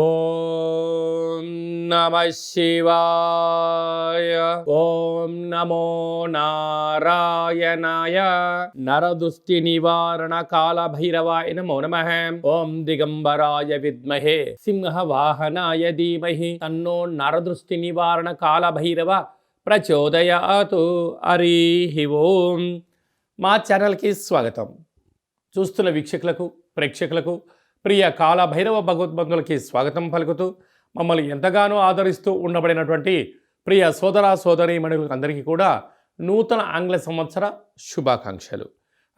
ఓం నమ శివాయ. ఓం నమో నారాయణాయ. నరదృష్టి నివారణ కాల భైరవాయ నమో నమః. ఓం దిగంబరాయ విద్మహే సింహవాహనాయ ధీమహి తన్నో నరదృష్టి నివారణ కాల భైరవ ప్రచోదయాతు. హరి ఓం. మా ఛానల్కి స్వాగతం. చూస్తున్న వీక్షకులకు ప్రేక్షకులకు ప్రియ కాల భైరవ భగవద్బంధులకి స్వాగతం పలుకుతూ మమ్మల్ని ఎంతగానో ఆదరిస్తూ ఉండబడినటువంటి ప్రియ సోదర సోదరీమణులకు అందరికీ కూడా నూతన ఆంగ్ల సంవత్సర శుభాకాంక్షలు.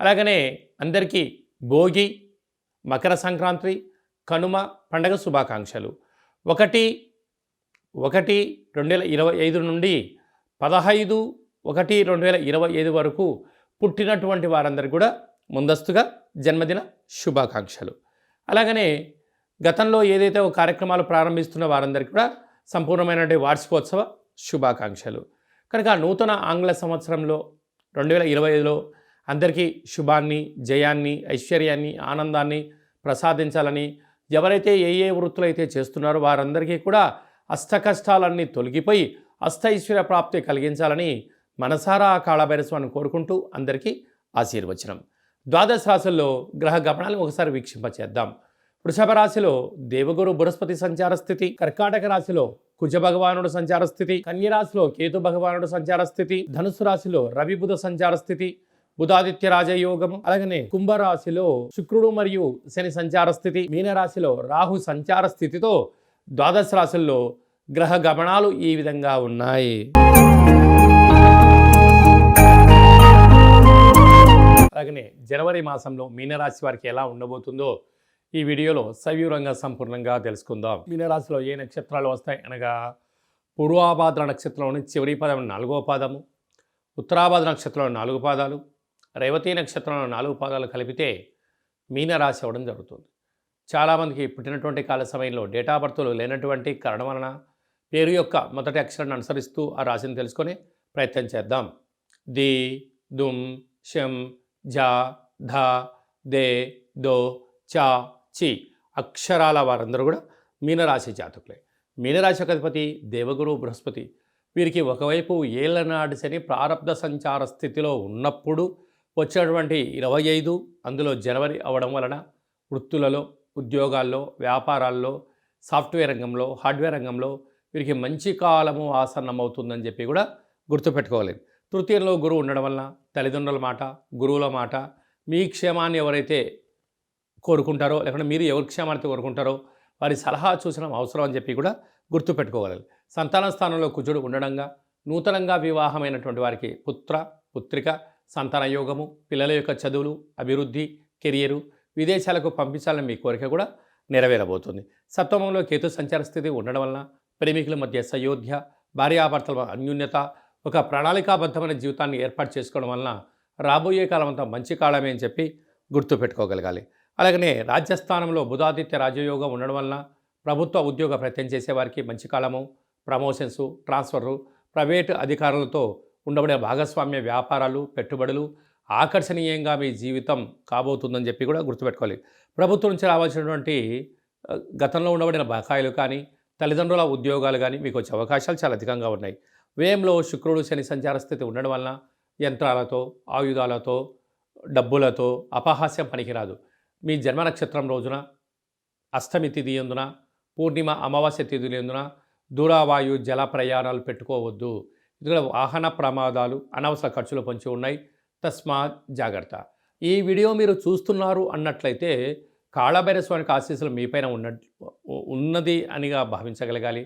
అలాగనే అందరికీ భోగి, మకర సంక్రాంతి, కనుమ పండగ శుభాకాంక్షలు. 1/1/2025 నుండి 15/1/2025 వరకు పుట్టినటువంటి వారందరికీ కూడా ముందస్తుగా జన్మదిన శుభాకాంక్షలు. అలాగనే గతంలో ఏదైతే ఒక కార్యక్రమాలు ప్రారంభిస్తున్న వారందరికీ కూడా సంపూర్ణమైనటువంటి వార్షికోత్సవ శుభాకాంక్షలు. కనుక నూతన ఆంగ్ల సంవత్సరంలో 2025లో అందరికీ శుభాన్ని, జయాన్ని, ఐశ్వర్యాన్ని, ఆనందాన్ని ప్రసాదించాలని, ఎవరైతే ఏ వృత్తులు అయితే చేస్తున్నారో వారందరికీ కూడా అష్టకష్టాలన్నీ తొలగిపోయి అష్టైశ్వర్య ప్రాప్తి కలిగించాలని మనసారా కాళభైరస్వామిని కోరుకుంటూ అందరికీ ఆశీర్వచనం. ద్వాదశ రాశుల్లో గ్రహ గమనాలను ఒకసారి వీక్షింపచేద్దాం. వృషభ రాశిలో దేవగురు బృహస్పతి సంచార స్థితి, కర్కాటక రాశిలో కుజ భగవానుడు సంచార స్థితి, కన్య రాశిలో కేతు భగవానుడు సంచార స్థితి, ధనుసు రాశిలో రవి బుధ సంచార స్థితి, బుధాదిత్య రాజయోగము. అలాగనే కుంభరాశిలో శుక్రుడు మరియు శని సంచార స్థితి, మీనరాశిలో రాహు సంచార స్థితితో ద్వాదశ రాశుల్లో గ్రహ గమనాలు ఈ విధంగా ఉన్నాయి. అలాగనే జనవరి మాసంలో మీనరాశి వారికి ఎలా ఉండబోతుందో ఈ వీడియోలో సవివరంగా సంపూర్ణంగా తెలుసుకుందాం. మీనరాశిలో ఏ నక్షత్రాలు వస్తాయి అనగా పూర్వాభాద్ర నక్షత్రంలోని చివరి పదం 4వ పాదము, ఉత్తరాభాద్ర నక్షత్రంలో 4 పాదాలు, రేవతి నక్షత్రంలో 4 పాదాలు కలిపితే మీనరాశి అవ్వడం జరుగుతుంది. చాలామందికి పుట్టినటువంటి కాల సమయంలో డేటా బర్త్లు లేనటువంటి కారణం వలన పేరు యొక్క మొదటి అక్షరాన్ని అనుసరిస్తూ ఆ రాశిని తెలుసుకొని ప్రయత్నం చేద్దాం. ది, దుమ్, షం, జా, ధ, దే, దో, చా, చి అక్షరాల వారందరూ కూడా మీనరాశి జాతకులే. మీనరాశి అధిపతి దేవగురు బృహస్పతి. వీరికి ఒకవైపు ఏళ్లనాటి శని ప్రారబ్ధ సంచార స్థితిలో ఉన్నప్పుడు వచ్చినటువంటి 25 అందులో జనవరి అవడం వలన వృత్తులలో, ఉద్యోగాల్లో, వ్యాపారాల్లో, సాఫ్ట్వేర్ రంగంలో, హార్డ్వేర్ రంగంలో వీరికి మంచి కాలము ఆసన్నమవుతుందని చెప్పి కూడా గుర్తుపెట్టుకోవాలి. తృతీయంలో గురువు ఉండడం వలన తల్లిదండ్రుల మాట, గురువుల మాట, మీ క్షేమాన్ని ఎవరైతే కోరుకుంటారో లేకుంటే మీరు ఎవరి క్షేమాన్ని కోరుకుంటారో వారి సలహా సూచన అవసరం అని చెప్పి కూడా గుర్తుపెట్టుకోగలరు. సంతాన స్థానంలో కుజుడు ఉండడంగా నూతనంగా వివాహమైనటువంటి వారికి పుత్ర, పుత్రిక, సంతాన యోగము, పిల్లల యొక్క చదువులు, అభివృద్ధి, కెరియరు, విదేశాలకు పంపించాలని మీ కోరిక కూడా నెరవేరబోతుంది. సప్తమంలో కేతు సంచార స్థితి ఉండడం వలన ప్రేమికుల మధ్య సయోధ్య, భార్యాభర్తల అన్యోన్యత, ఒక ప్రణాళికాబద్ధమైన జీవితాన్ని ఏర్పాటు చేసుకోవడం వలన రాబోయే కాలం అంతా మంచి కాలమే అని చెప్పి గుర్తుపెట్టుకోగలగాలి. అలాగనే రాజ్యస్థానంలో బుధాదిత్య రాజయోగం ఉండడం వలన ప్రభుత్వ ఉద్యోగ ప్రయత్నం చేసేవారికి మంచి కాలము, ప్రమోషన్సు, ట్రాన్స్ఫర్లు, ప్రైవేటు అధికారులతో ఉండబడే భాగస్వామ్య వ్యాపారాలు, పెట్టుబడులు ఆకర్షణీయంగా మీ జీవితం కాబోతుందని చెప్పి కూడా గుర్తుపెట్టుకోవాలి. ప్రభుత్వం నుంచి రావాల్సినటువంటి గతంలో ఉండబడిన బకాయిలు కానీ, తల్లిదండ్రుల ఉద్యోగాలు కానీ మీకు వచ్చే అవకాశాలు చాలా అధికంగా ఉన్నాయి. వ్యయంలో శుక్రుడు శని సంచార స్థితి ఉండడం వలన యంత్రాలతో, ఆయుధాలతో, డబ్బులతో అపహాస్యం పనికిరాదు. మీ జన్మ నక్షత్రం రోజున అష్టమి తిథి ఎందున, పూర్ణిమ అమావాస్య తిథులు ఎందున దూరవాయు జల ప్రయాణాలు పెట్టుకోవద్దు. ఇందులో వాహన ప్రమాదాలు, అనవసర ఖర్చులు పొంచి ఉన్నాయి. తస్మాత్ జాగ్రత్త. ఈ వీడియో మీరు చూస్తున్నారు అన్నట్లయితే కాళభైరస్వామికి ఆశీస్సులు మీపైన ఉన్నది అనిగా భావించగలగాలి.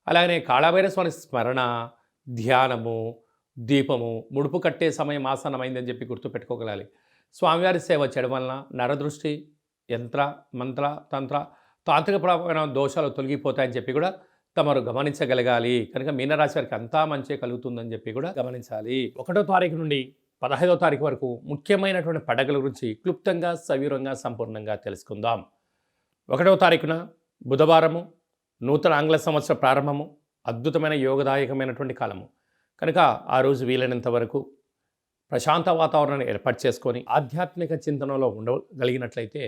అలాగనే కాళభైరస్వామి స్మరణ, ధ్యానము, దీపము, ముడుపు కట్టే సమయం ఆసన్నమైందని చెప్పి గుర్తుపెట్టుకోగలాలి. స్వామివారి సేవ చేయడం వలన నరదృష్టి, యంత్ర, మంత్ర, తంత్ర, తాంత్రికపరమైన దోషాలు తొలగిపోతాయని చెప్పి కూడా తమరు గమనించగలగాలి. కనుక మీనరాశి వారికి అంతా మంచి కలుగుతుందని చెప్పి కూడా గమనించాలి. 1వ తారీఖు నుండి 15వ తారీఖు వరకు ముఖ్యమైనటువంటి పండుగల గురించి క్లుప్తంగా, సవివరంగా, సంపూర్ణంగా తెలుసుకుందాం. 1వ తారీఖున బుధవారము, నూతన ఆంగ్ల సంవత్సర ప్రారంభము, అద్భుతమైన యోగదాయకమైనటువంటి కాలము. కనుక ఆ రోజు వీలైనంత వరకు ప్రశాంత వాతావరణాన్ని ఏర్పాటు చేసుకొని ఆధ్యాత్మిక చింతనలో ఉండగలిగినట్లయితే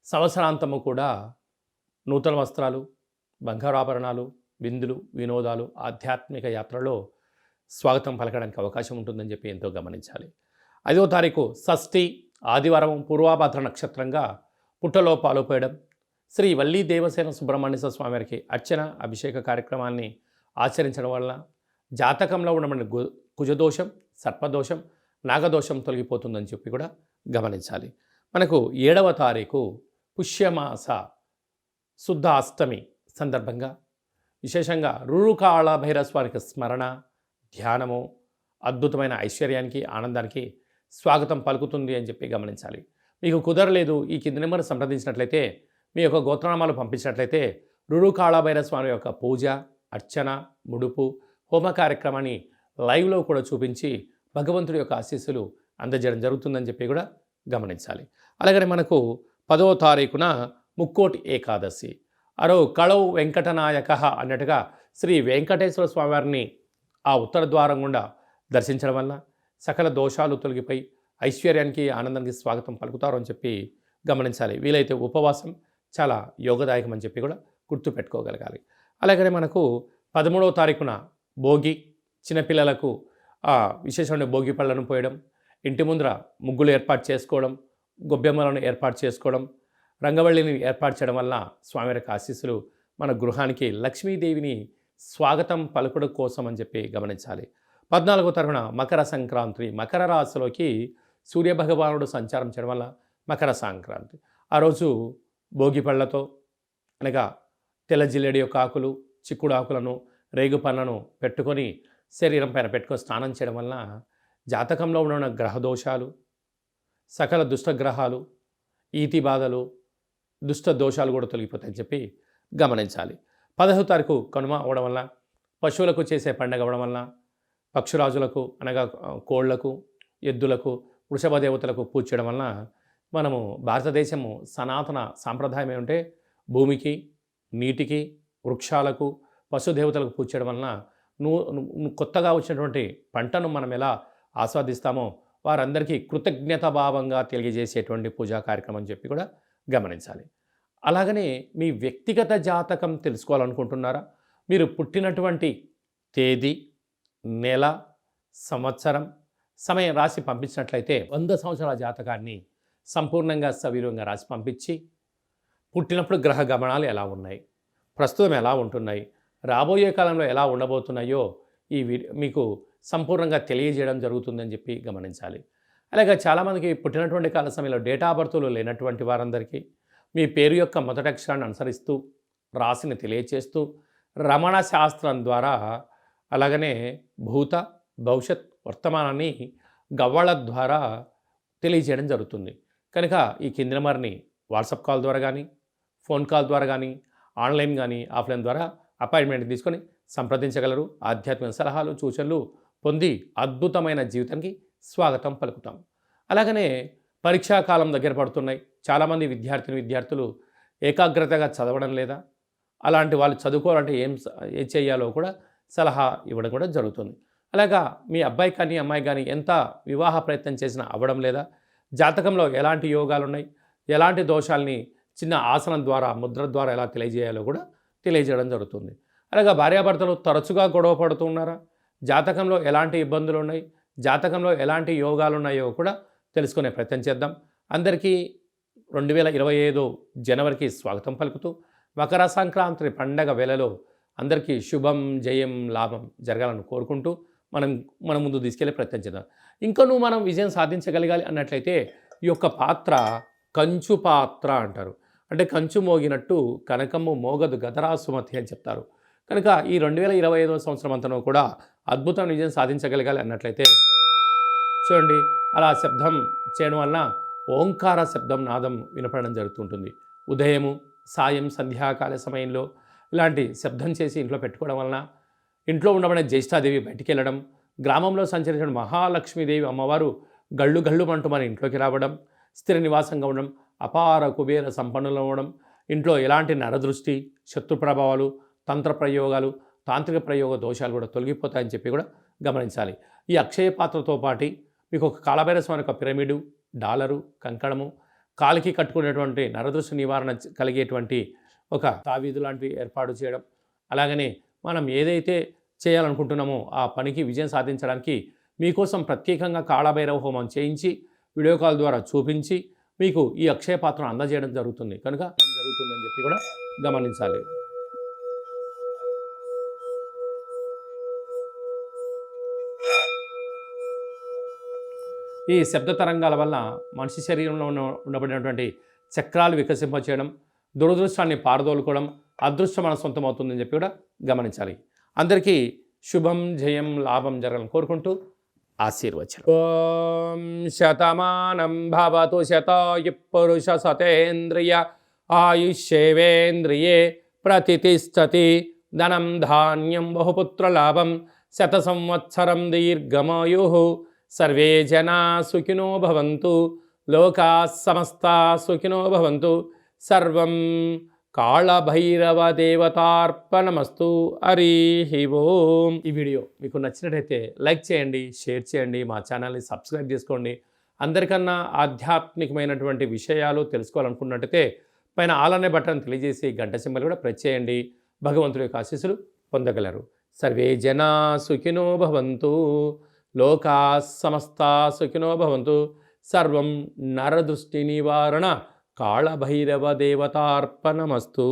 సంవత్సరాంతము కూడా నూతన వస్త్రాలు, బంగారు ఆభరణాలు, విందులు, వినోదాలు, ఆధ్యాత్మిక యాత్రలో స్వాగతం పలకడానికి అవకాశం ఉంటుందని చెప్పి ఎంతో గమనించాలి. 5వ తారీఖు షష్ఠి ఆదివారం పూర్వాభాద్ర నక్షత్రంగా పుట్టలో పాలుపోయడం, శ్రీ వల్లీ దేవసేన సుబ్రహ్మణ్య స్వామివారికి అర్చన అభిషేక కార్యక్రమాన్ని ఆచరించడం వల్ల జాతకంలో ఉన్న కుజదోషం, సర్పదోషం, నాగదోషం తొలగిపోతుందని చెప్పి కూడా గమనించాలి. మనకు 7వ తారీఖు పుష్యమాస శుద్ధ అష్టమి సందర్భంగా విశేషంగా రురుకాళ భైరస్వామికి స్మరణ, ధ్యానము అద్భుతమైన ఐశ్వర్యానికి, ఆనందానికి స్వాగతం పలుకుతుంది అని చెప్పి గమనించాలి. మీకు కుదరలేదు, ఈ కింది నెంబర్ సంప్రదించినట్లయితే, మీ యొక్క గోత్రనామాలు పంపించినట్లయితే రురుకాళ భైరస్వామి యొక్క పూజ, అర్చన, ముడుపు, హోమ కార్యక్రమాన్ని లైవ్లో కూడా చూపించి భగవంతుడి యొక్క ఆశీస్సులు అందజేయడం జరుగుతుందని చెప్పి కూడా గమనించాలి. అలాగనే మనకు 10వ తారీఖున ముక్కోటి ఏకాదశి, అరో కళవు వెంకటనాయక అన్నట్టుగా శ్రీ వెంకటేశ్వర స్వామివారిని ఆ ఉత్తర ద్వారం గుండా దర్శించడం వల్ల సకల దోషాలు తొలగిపోయి ఐశ్వర్యానికి, ఆనందానికి స్వాగతం పలుకుతారు అని చెప్పి గమనించాలి. వీలైతే ఉపవాసం చాలా యోగదాయకం అని చెప్పి కూడా గుర్తుపెట్టుకోగలగాలి. అలాగనే మనకు 13వ తారీఖున భోగి, చిన్నపిల్లలకు విశేషమైన భోగి పళ్ళను పోయడం, ఇంటి ముందర ముగ్గులు ఏర్పాటు చేసుకోవడం, గొబ్బెమ్మలను ఏర్పాటు చేసుకోవడం, రంగవల్లిని ఏర్పాటు చేయడం వల్ల స్వామివారికి ఆశీస్సులు మన గృహానికి లక్ష్మీదేవిని స్వాగతం పలుకుడు కోసం అని చెప్పి గమనించాలి. 14వ తారీఖున మకర సంక్రాంతి, మకర రాశిలోకి సూర్యభగవానుడు సంచారం చేయడం వల్ల మకర సంక్రాంతి. ఆ రోజు భోగి పళ్ళతో అనగా తెల్ల జిల్లేడి యొక్క ఆకులు, చిక్కుడు ఆకులను, రేగు పండ్లను పెట్టుకొని శరీరం పైన పెట్టుకొని స్నానం చేయడం వల్ల జాతకంలో ఉన్న గ్రహదోషాలు, సకల దుష్టగ్రహాలు, ఈతి బాధలు, దుష్ట దోషాలు కూడా తొలగిపోతాయని చెప్పి గమనించాలి. 15వ తారీఖు కనుమ అవ్వడం వల్ల, పశువులకు చేసే పండగ అవ్వడం వల్ల, పక్షురాజులకు అనగా కోళ్లకు, ఎద్దులకు, వృషభ దేవతలకు పూజ చేయడం వలన మనము భారతదేశము సనాతన సాంప్రదాయం ఏమంటే భూమికి, నీటికి, వృక్షాలకు, పశుదేవతలకు పూజ చేయడం వలన కొత్తగా వచ్చినటువంటి పంటను మనం ఎలా ఆస్వాదిస్తామో వారందరికీ కృతజ్ఞత భావంగా తెలియజేసేటువంటి పూజా కార్యక్రమం అని చెప్పి కూడా గమనించాలి. అలాగనే మీ వ్యక్తిగత జాతకం తెలుసుకోవాలనుకుంటున్నారా? మీరు పుట్టినటువంటి తేదీ, నెల, సంవత్సరం, సమయం రాసి పంపించినట్లయితే 100 సంవత్సరాల జాతకాన్ని సంపూర్ణంగా సవివరంగా రాసి పంపించి, పుట్టినప్పుడు గ్రహ గమనాలు ఎలా ఉన్నాయి, ప్రస్తుతం ఎలా ఉంటున్నాయి, రాబోయే కాలంలో ఎలా ఉండబోతున్నాయో ఈ మీకు సంపూర్ణంగా తెలియజేయడం జరుగుతుందని చెప్పి గమనించాలి. అలాగే చాలామందికి పుట్టినటువంటి కాల సమయంలో డేటా ఆఫ్ బర్త్లు లేనటువంటి వారందరికీ మీ పేరు యొక్క మొదటి అక్షరాన్ని అనుసరిస్తూ రాశిని తెలియచేస్తూ రమణ శాస్త్రం ద్వారా, అలాగనే భూత, భవిష్యత్, వర్తమానాన్ని గవ్వళ ద్వారా తెలియజేయడం జరుగుతుంది. కనుక ఈ కింది నెంబర్ని వాట్సాప్ కాల్ ద్వారా కానీ, ఫోన్ కాల్ ద్వారా కానీ, ఆన్లైన్ కానీ, ఆఫ్లైన్ ద్వారా అపాయింట్మెంట్ తీసుకొని సంప్రదించగలరు. ఆధ్యాత్మిక సలహాలు, సూచనలు పొంది అద్భుతమైన జీవితానికి స్వాగతం పలుకుతాం. అలాగనే పరీక్షాకాలం దగ్గర పడుతున్నాయి. చాలామంది విద్యార్థులు ఏకాగ్రతగా చదవడం లేదా, అలాంటి వాళ్ళు చదువుకోవాలంటే ఏం చేయాలో కూడా సలహా ఇవ్వడం కూడా జరుగుతుంది. అలాగా మీ అబ్బాయి కానీ అమ్మాయి కానీ ఎంత వివాహ ప్రయత్నం చేసినా అవ్వడం లేదా, జాతకంలో ఎలాంటి యోగాలు ఉన్నాయి, ఎలాంటి దోషాలని చిన్న ఆసనం ద్వారా, ముద్ర ద్వారా ఎలా తెలియజేయాలో కూడా తెలియజేయడం జరుగుతుంది. అలాగా భార్యాభర్తలు తరచుగా గొడవ పడుతూ ఉన్నారా, జాతకంలో ఎలాంటి ఇబ్బందులు ఉన్నాయి, జాతకంలో ఎలాంటి యోగాలు ఉన్నాయో కూడా తెలుసుకునే ప్రయత్నం చేద్దాం. అందరికీ 2025 జనవరికి స్వాగతం పలుకుతూ మకర సంక్రాంతి పండగ వేళలో అందరికీ శుభం, జయం, లాభం జరగాలని కోరుకుంటూ మనం ముందు తీసుకెళ్లే ప్రయత్నం చేద్దాం. ఇంకనూ మనం విజయం సాధించగలగాలి అన్నట్లయితే ఈ యొక్క పాత్ర కంచు పాత్ర అంటారు. అంటే కంచు మోగినట్టు కనకము మోగదు గదరా సుమతి అని చెప్తారు. కనుక ఈ 2025 సంవత్సరం అంతనూ కూడా అద్భుతం విజయం సాధించగలగాలి అన్నట్లయితే చూడండి, అలా శబ్దం చేయడం వలన ఓంకార శబ్దం, నాదం వినపడడం జరుగుతుంటుంది. ఉదయము, సాయం, సంధ్యాకాల సమయంలో ఇలాంటి శబ్దం చేసి ఇంట్లో పెట్టుకోవడం వలన ఇంట్లో ఉండబడే జ్యేష్ఠాదేవి బయటికి వెళ్ళడం, గ్రామంలో సంచరించిన మహాలక్ష్మీదేవి అమ్మవారు గళ్ళు గళ్ళు అంటూ మన ఇంట్లోకి రావడం, స్థిర నివాసంగా ఉండడం, అపార కుబేర సంపన్నులు అవ్వడం, ఇంట్లో ఎలాంటి నరదృష్టి, శత్రు ప్రభావాలు, తంత్ర ప్రయోగాలు, తాంత్రిక ప్రయోగ దోషాలు కూడా తొలగిపోతాయని చెప్పి కూడా గమనించాలి. ఈ అక్షయ పాత్రతో పాటు మీకు ఒక కాలభైరస్వామి యొక్క పిరమిడు, డాలరు, కంకణము, కాలికి కట్టుకునేటువంటి నరదృష్టి నివారణ కలిగేటువంటి ఒక తావీదు లాంటివి ఏర్పాటు చేయడం, అలాగనే మనం ఏదైతే చేయాలనుకుంటున్నామో ఆ పనికి విజయం సాధించడానికి మీకోసం ప్రత్యేకంగా కాళభైరవ హోమం చేయించి వీడియో కాల్ ద్వారా చూపించి మీకు ఈ అక్షయ పాత్రను అందజేయడం జరుగుతుంది కనుక జరుగుతుందని చెప్పి కూడా గమనించాలి. ఈ శబ్ద తరంగాల వల్ల మనిషి శరీరంలో ఉండబడినటువంటి చక్రాలు వికసింపచేయడం, దురదృష్టాన్ని పారదోలుకోవడం, అదృష్టం మన సొంతం అవుతుందని చెప్పి కూడా గమనించాలి. అందరికీ శుభం, జయం, లాభం జరగాలని కోరుకుంటూ ఆశీర్వచనం. ఓం శతమానం భవతు శతాయు పురుష సతేంద్రియ ఆయుష్యేవేంద్రియే ప్రతిష్టతి ధనం ధాన్యం బహుపుత్ర లాభం శత సంవత్సరం దీర్ఘమాయు సర్వే జనా సుఖినో భవంతు లోకా సమస్తా సుఖినో భవంతు సర్వం కాళభైరవ దేవతార్పణమస్తు. హరి ఓం. ఈ వీడియో మీకు నచ్చినట్టయితే లైక్ చేయండి, షేర్ చేయండి, మా ఛానల్ని సబ్స్క్రైబ్ చేసుకోండి. అందరికన్నా ఆధ్యాత్మికమైనటువంటి విషయాలు తెలుసుకోవాలనుకున్నట్టయితే పైన ఆల్ అనే బటన్ తెలియజేసి గంట సింబల్ కూడా ప్రెస్ చేయండి. భగవంతుడి యొక్క ఆశీస్సులు పొందగలరు. సర్వే జనా సుఖినో భవంతు లోకా సమస్తా సుఖినో భవంతు సర్వం నరదృష్టి నివారణ కాళభైరవ దేవతార్పణమస్తు.